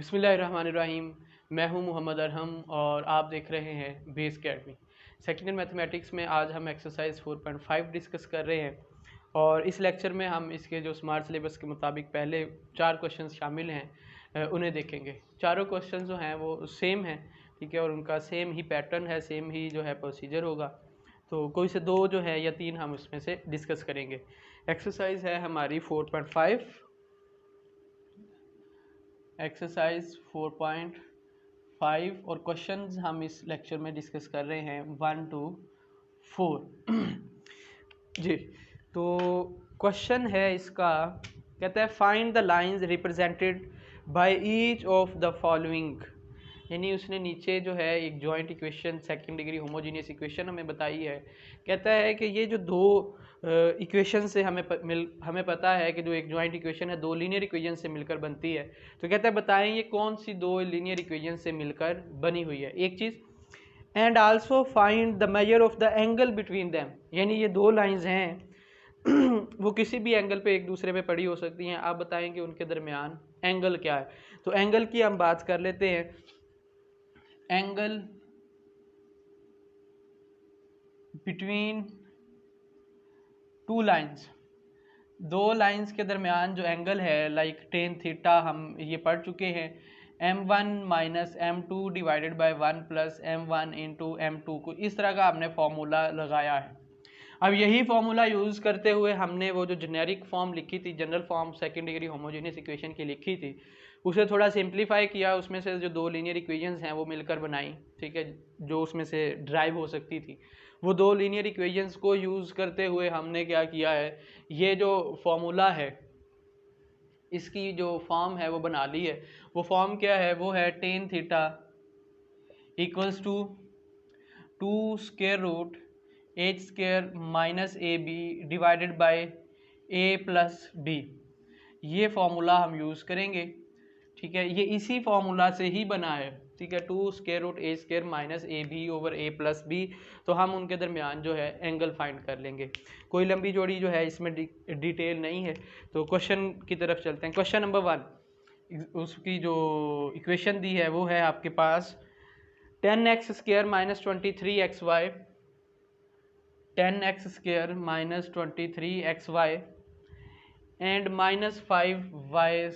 बिस्मिल्लाहिर्रहमानिर्रहीम। मैं हूं मोहम्मद अरहम और आप देख रहे हैं base academy. Second year mathematics में आज हम एक्सरसाइज 4.5 डिस्कस कर रहे हैं और इस लेक्चर में हम इसके जो स्मार्ट सिलेबस के मुताबिक पहले 4 क्वेश्चन शामिल हैं उन्हें देखेंगे। चारों क्वेश्चन जो हैं वो सेम हैं, ठीक है, और उनका सेम ही पैटर्न है, सेम ही जो है प्रोसीजर होगा। तो कोई से 2 जो है या 3 हम उसमें से डिस्कस करेंगे। एक्सरसाइज है हमारी 4.5, एक्सरसाइज 4.5 और क्वेश्चंस हम इस लेक्चर में डिस्कस कर रहे हैं 1 to 4 जी। तो क्वेश्चन है इसका, कहता है find the lines represented by each of the following. यानी उसने नीचे जो है एक joint equation, second degree homogeneous equation हमें बताई है। कहता है कि ये जो दो इक्वेशन से हमें पता है कि जो एक जॉइंट इक्वेशन है 2 लीनियर इक्वेशन से मिलकर बनती है। तो कहता है बताएं ये कौन सी 2 लीनियर इक्वेशन से मिलकर बनी हुई है। एक चीज़, and also find the measure of the angle between them. यानी ये 2 लाइंस हैं वो किसी भी एंगल पे एक दूसरे पे पड़ी हो सकती हैं। आप बताएंगे उनके दरमियान एंगल क्या है। तो एंगल की हम बात कर लेते हैं। एंगल बिटवीन 2 लाइंस, 2 लाइंस के दरमियान जो एंगल है लाइक टेन थीटा, हम ये पढ़ चुके हैं। m1 minus m2 divided by 1 plus m1 into m2 को इस तरह का हमने फॉर्मूला लगाया है। अब यही फॉर्मूला यूज़ करते हुए हमने वो जो जेनेरिक फॉर्म लिखी थी, general form second degree homogeneous equation की लिखी थी, उसे थोड़ा सिंप्लीफाई किया। उसमें से जो 2 लीनियर इक्वेशंस हैं वो मिलकर बनाई, ठीक है, जो उसमें से ड्राइव हो सकती थी। वो 2 लीनियर इक्वेशंस को यूज़ करते हुए हमने क्या किया है, ये जो फॉर्मूला है इसकी जो फॉर्म है वो बना ली है। वो फॉर्म क्या है, वो है tan theta equals to 2 square root h square minus a b divided by a plus b. ये फॉर्मूला हम यूज़ करेंगे, ठीक है। ये इसी फॉर्मूला से ही बना है, ठीक है। 2 square root a square minus a b over a plus b. तो हम उनके दरमियान जो है एंगल फाइंड कर लेंगे। कोई लंबी जोड़ी जो है इसमें डिटेल नहीं है। तो क्वेश्चन की तरफ चलते हैं। क्वेश्चन नंबर 1, उसकी जो इक्वेशन दी है वो है आपके पास 10x square minus 23xy, 10x square minus 23xy and minus 5y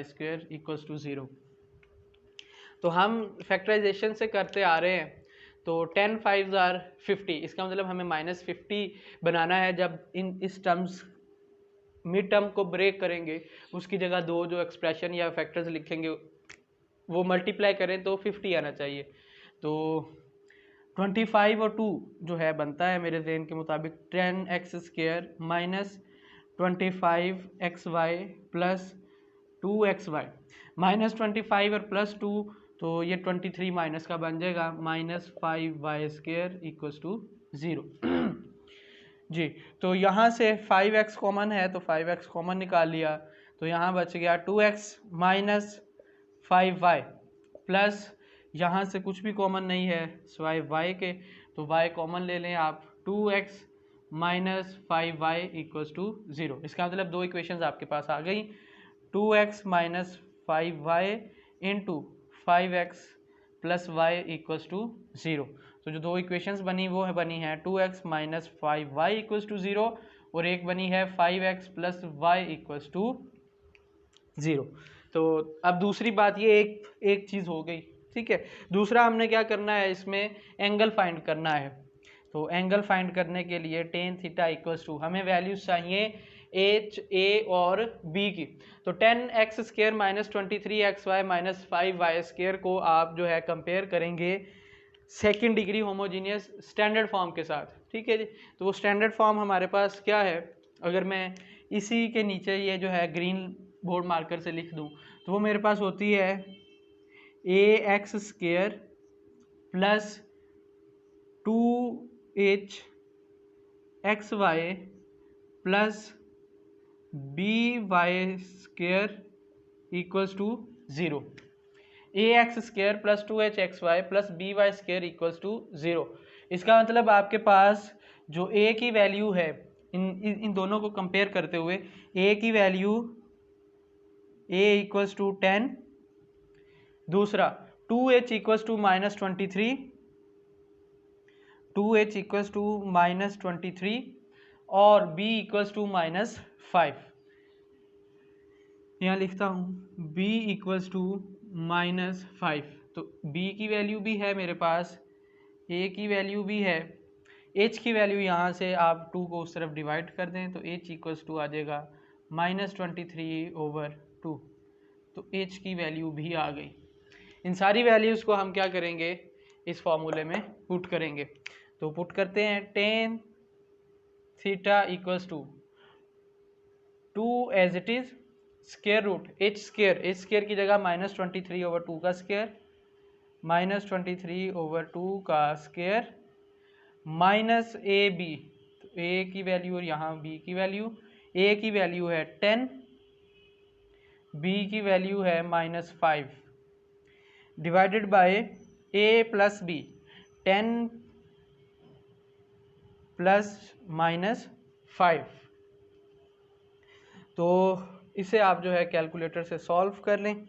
square equals to 0। तो हम फैक्टराइजेशन से करते आ रहे हैं। तो 10 5s आर 50, इसका मतलब हमें माइनस 50 बनाना है। जब इस टर्म्स मिड टर्म को ब्रेक करेंगे, उसकी जगह 2 जो एक्सप्रेशन या फैक्टर्स लिखेंगे वो मल्टीप्लाई करें तो 50 आना चाहिए। तो 25 और 2 जो है बनता है मेरे ज़हन के मुताबिक 10x square minus 25xy plus 2xy, minus 25 और प्लस 2, तो ये 23 माइनस का बन जाएगा minus 5y square equals to 0 जी। तो यहाँ से 5x कॉमन है तो 5x कॉमन निकाल लिया, तो यहाँ बच गया 2x माइनस 5y प्लस यहाँ से कुछ भी कॉमन नहीं है सिवाय y के, तो y कॉमन ले लें आप, 2x minus 5y equals to 0। इसका मतलब 2 इक्वेशंस आपके पास आ गई, 2x minus 5y into 5x plus y equals to 0। तो जो 2 इक्वेशंस बनी वो है बनी है 2x minus 5y equals to 0 और एक बनी है 5x plus y equals to 0। तो अब दूसरी बात ये एक चीज़ हो गई, ठीक है। दूसरा हमने क्या करना है, इसमें एंगल फाइंड करना है। तो एंगल फाइंड करने के लिए टेन थीटा इक्वल्स टू, हमें वैल्यूज चाहिए एच ए और बी की। तो 10x square minus 23xy minus 5y square को आप जो है कंपेयर करेंगे second degree homogeneous standard form के साथ, ठीक है जी। तो वो स्टैंडर्ड फॉर्म हमारे पास क्या है, अगर मैं इसी के नीचे ये जो है ग्रीन बोर्ड मार्कर से लिख दूं तो वो मेरे पास होती है a x square plus 2h x y plus b y square equals to 0। A x square plus 2h x y plus b y square equals to 0। इसका मतलब आपके पास जो ए की वैल्यू है, इन दोनों को कंपेयर करते हुए ए की वैल्यू a इक्वल्स टू 10, दूसरा 2h equals to -23, 2h equals to -23 और b इक्वल्स टू -5। यहाँ लिखता हूँ b इक्वल्स टू -5, तो b की वैल्यू भी है मेरे पास, a की वैल्यू भी है, h की वैल्यू यहाँ से आप 2 को उस तरफ डिवाइड कर दें तो h इक्वल्स टू आ जाएगा -23/2, तो h की वैल्यू भी आ गई। इन सारी वैल्यूज़ को हम क्या करेंगे, इस फॉर्मूले में पुट करेंगे। तो पुट करते हैं, tan theta equals to 2 as it is square root h square की जगह -23/2 का स्क्वायर, -23/2 का स्क्वायर माइनस ए बी, तो a की वैल्यू और यहाँ b की वैल्यू, a की वैल्यू है 10, b की वैल्यू है -5 divided bye a plus b, 10 plus -5। तो इसे आप जो है कैलकुलेटर से सॉल्व कर लें,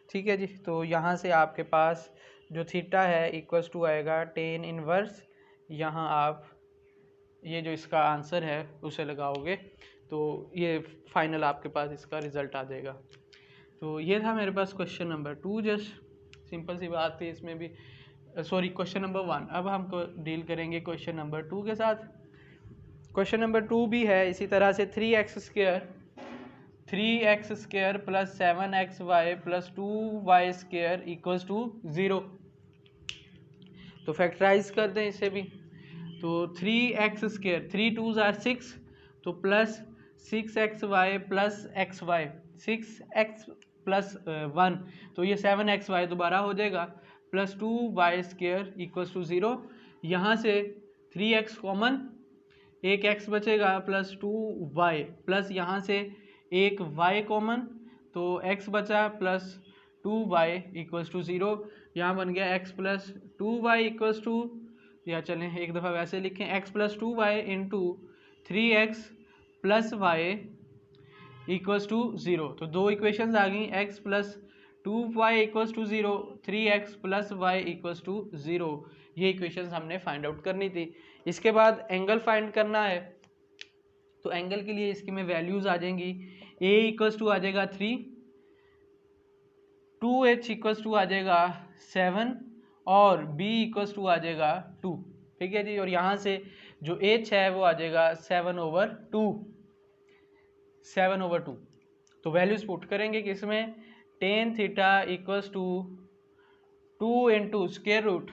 ठीक है जी। तो यहाँ से आपके पास जो थीटा है इक्वल्स टू आएगा tan इनवर्स, यहाँ आप ये जो इसका आंसर है उसे लगाओगे तो ये फाइनल आपके पास इसका रिज़ल्ट आ जाएगा। तो ये था मेरे पास क्वेश्चन नंबर 2, जस्ट सिंपल सी बात थी इसमें भी, सॉरी क्वेश्चन नंबर 1। अब हम डील करेंगे क्वेश्चन नंबर 2 के साथ। क्वेश्चन नंबर 2 भी है इसी तरह से, 3x square plus 7xy plus 2y square equals to 0। तो फैक्टराइज कर दें इसे भी, तो 3x स्क्वायर, 3 2s आर 6, तो plus 6xy plus xy, 6x plus 1, तो ये 7xy दोबारा हो जाएगा, plus 2y square equals to 0। यहाँ से 3x कॉमन, एक x बचेगा प्लस 2y, प्लस यहाँ से एक y कॉमन, तो x बचा प्लस 2y इक्वल्स टू 0। यहाँ बन गया x plus 2y equals to, या चलें एक दफ़ा वैसे लिखें, x plus 2y into 3x plus y equals to 0। तो दो इक्वेशंस आ गई, x plus 2y equals to 0, 3x plus y equals to 0। ये इक्वेशंस हमने फाइंड आउट करनी थी। इसके बाद एंगल फाइंड करना है, तो एंगल के लिए इसकी में वैल्यूज़ आ जाएंगी, a इक्वल्स टू आ जाएगा 3, 2h इक्वल्स टू आ जाएगा 7 और b इक्वल्स टू आ जाएगा 2, ठीक है जी। और यहाँ से जो h है वो आ जाएगा 7/2। तो वैल्यूज पुट करेंगे किसमें, tan theta equals to 2 into square root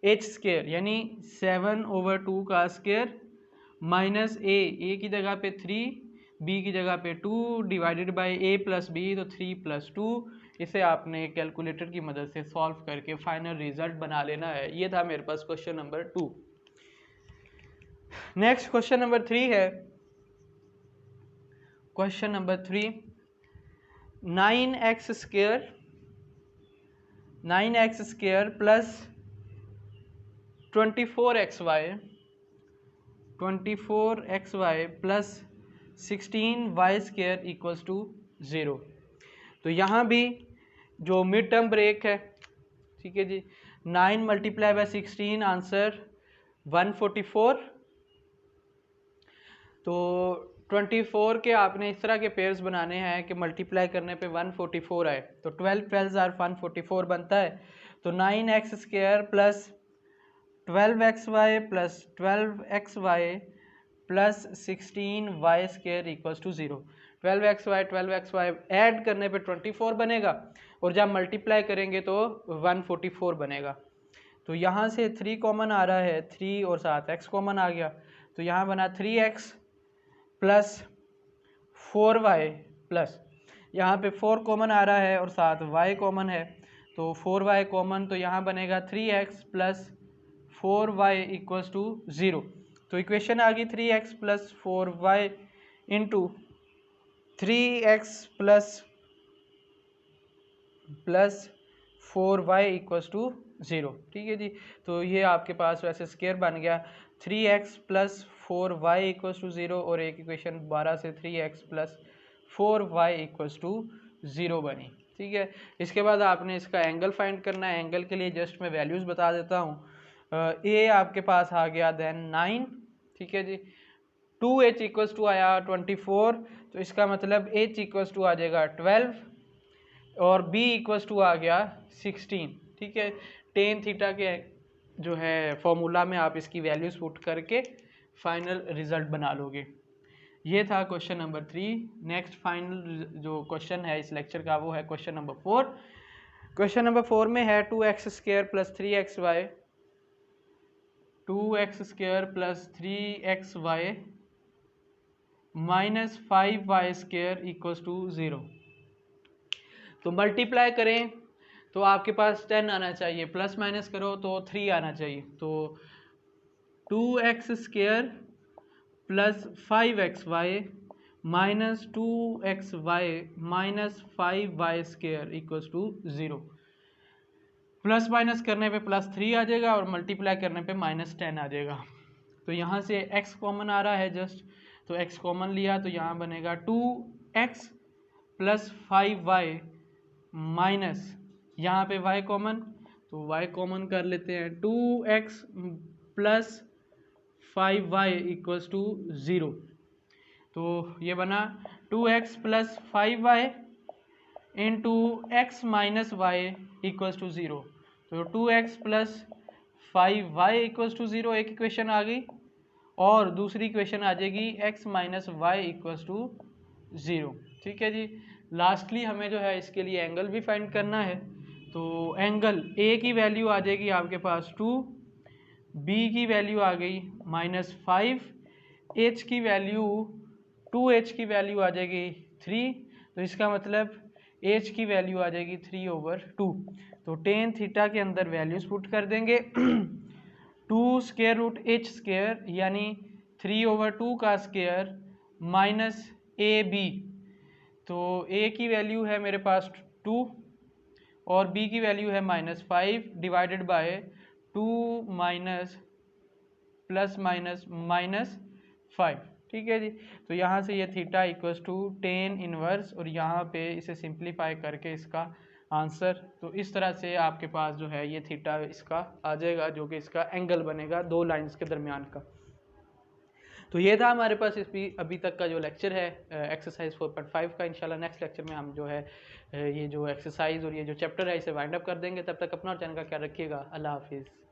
h square यानी 7/2 का स्क्वायर माइनस a की जगह पे 3, b की जगह पे 2 divided by a plus b, तो 3 प्लस 2। इसे आपने कैलकुलेटर की मदद से सॉल्व करके फाइनल रिजल्ट बना लेना है। ये था मेरे पास question number 2। Next question number 3 है। Question number 3, 9x square plus 24xy प्लस 16y स्क्वायर इक्वल्स टू 0। तो यहाँ भी जो मिड टर्म ब्रेक है, ठीक है जी, 9 मल्टीप्लाई बाय 16 आंसर 144। तो 24 के आपने इस तरह के पेयर्स बनाने हैं कि मल्टीप्लाई करने पे 144 आए, तो 12 12 आर 144 बनता है। तो 9x square plus 12xy plus 12xy plus 16y square equals to 0। 12xy add करने पे 24 बनेगा और जब मल्टीप्लाई करेंगे तो 144 बनेगा। तो यहाँ से 3 कॉमन आ रहा है, 3 और साथ x कॉमन आ गया, तो यहाँ बना 3x प्लस 4y प्लस यहाँ पे 4 कॉमन आ रहा है और साथ y कॉमन है, तो 4y कॉमन, तो यहाँ बनेगा 3x plus 4y equals to 0। तो इक्वेशन आ गई 3x plus 4y into 3x plus 4y equals to 0, ठीक है जी। तो ये आपके पास वैसे स्क्वायर बन गया, 3x plus 4y equals to 0 और एक इक्वेशन 12 से 3x plus 4y equals to 0 बनी। ठीक है, इसके बाद आपने इसका एंगल फाइंड करना है। एंगल के लिए जस्ट मैं वैल्यूज़ बता देता हूँ। ए आपके पास आ गया देन 9, ठीक है जी। 2h इक्वल्स टू आया 24, तो इसका मतलब h इक्वल्स टू आ जाएगा 12 और b इक्वल्स टू आ गया 16। ठीक है, टेन थीटा के जो है फॉर्मूला में आप इसकी वैल्यूज पुट करके फाइनल रिजल्ट बना लोगे। ये था क्वेश्चन नंबर 3। नेक्स्ट फाइनल जो क्वेश्चन है इस लेक्चर का वो है क्वेश्चन नंबर 4। क्वेश्चन नंबर 4 में है 2x square plus 3xy 2x square plus 3xy minus 5y square equals to 0। तो मल्टीप्लाई करें तो आपके पास 10 आना चाहिए, प्लस माइनस करो तो 3 आना चाहिए। तो 2x square plus 5xy minus 2xy minus 5y square equals to 0। Plus minus करने पे प्लस 3 आ जाएगा और मल्टीप्लाई करने पे माइनस 10 आ जाएगा। तो यहाँ से x कॉमन आ रहा है जस्ट, तो x कॉमन लिया तो यहाँ बनेगा 2x प्लस 5y माइनस यहाँ पे y कॉमन, तो y कॉमन कर लेते हैं। 2x plus 5y equals to 0। तो ये बना 2x plus 5y into x minus y equals to 0। तो 2x plus 5y equals to 0 एक इक्वेशन आ गई, और दूसरी इक्वेशन आ जाएगी x minus y equals to 0। ठीक है जी। लास्टली हमें जो है इसके लिए एंगल भी फाइंड करना है। तो एंगल a की वैल्यू आ जाएगी आपके पास 2, b की वैल्यू आ गई -5, h की वैल्यू 2h की वैल्यू आ जाएगी 3। तो इसका मतलब h की वैल्यू आ जाएगी 3/2। तो टेन थीटा के अंदर वैल्यूज पुट कर देंगे 2 स्क्वायर रूट h स्क्वायर यानी 3/2 का स्क्वायर माइनस ab। तो a की वैल्यू है मेरे पास 2 और b की वैल्यू है -5 divided by 2 minus plus minus -5। ठीक है जी। तो यहाँ से ये theta equals to tan inverse, और यहाँ पे इसे सिंप्लीफाई करके इसका आंसर, तो इस तरह से आपके पास जो है ये थीटा इसका आ जाएगा जो कि इसका एंगल बनेगा दो लाइंस के दरमियान का। तो ये था हमारे पास इस अभी तक का जो लेक्चर है एक्सरसाइज 4.5 का। इंशाल्लाह नेक्स्ट लेक्चर में हम जो है ये जो एक्सरसाइज और ये जो चैप्टर है इसे वाइंड अप कर देंगे। तब तक अपना और चैनल का ख्याल रखिएगा। अल्लाह हाफिज़।